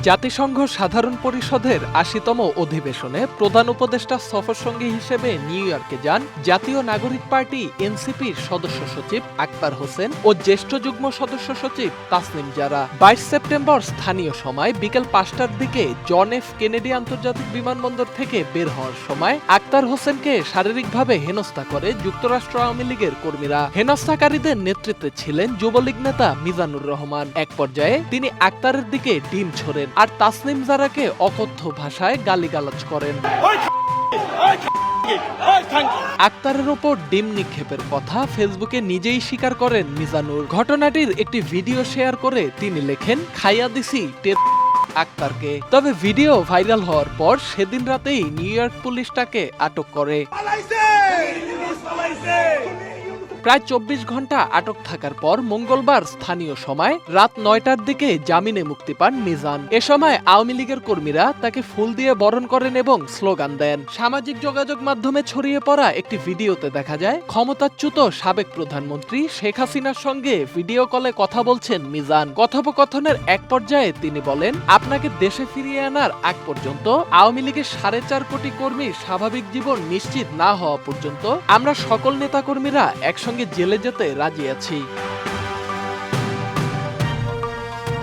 জাতিসংঘ সাধারণ পরিষদের ৮০তম অধিবেশনে প্রধান উপদেষ্টা সফরসঙ্গী হিসেবে নিউ ইয়র্কে যান জাতীয় নাগরিক পার্টি এনসিপির সদস্য সচিব আক্তার হোসেন ও জ্যেষ্ঠ যুগ্ম সদস্য সচিব তাসনিম জারা। ২২ সেপ্টেম্বর স্থানীয় সময় বিকেল ৫টার দিকে জন এফ কেনেডি আন্তর্জাতিক বিমানবন্দর থেকে বের হওয়ার সময় আক্তার হোসেনকে শারীরিকভাবে হেনস্থা করে যুক্তরাষ্ট্র আওয়ামী লীগের কর্মীরা। হেনস্থাকারীদের নেতৃত্বে ছিলেন যুবলীগ নেতা মিজানুর রহমান। এক পর্যায়ে তিনি আক্তারের দিকে ডিম ছোড়েন আর তাসনিম জারাকে অকথ্য ভাষায় গালিগালাজ করেন। আক্তারের ওপর ডিম নিক্ষেপের কথা ফেসবুকে নিজেই স্বীকার করেন মিজানুর। ঘটনাটির একটি ভিডিও শেয়ার করে তিনি লেখেন, খাইয়া দিছি আক্তারকে। তবে ভিডিও ভাইরাল হওয়ার পর সেদিন রাতেই নিউ ইয়র্ক পুলিশ তাকে আটক করে। প্রায় ২৪ ঘন্টা আটক থাকার পর মঙ্গলবার স্থানীয় সময় রাত ৯টার দিকে জামিনে মুক্তি পান মিজান। এ সময় আওয়ামী লীগের কর্মীরা তাকে ফুল দিয়ে বরণ করেন এবং স্লোগান দেন। সামাজিক যোগাযোগ মাধ্যমে ছড়িয়ে পড়া একটি ভিডিওতে দেখা যায় ক্ষমতাচ্যুত সাবেক প্রধানমন্ত্রী শেখ হাসিনার সঙ্গে ভিডিও কলে কথা বলছেন মিজান। কথোপকথনের এক পর্যায়ে তিনি বলেন, আপনাকে দেশে ফিরিয়ে আনার আগ পর্যন্ত আওয়ামী লীগের ৪.৫ কোটি কর্মীর স্বাভাবিক জীবন নিশ্চিত না হওয়া পর্যন্ত আমরা সকল নেতাকর্মীরা একসঙ্গে জেলে যেতে রাজি আছি।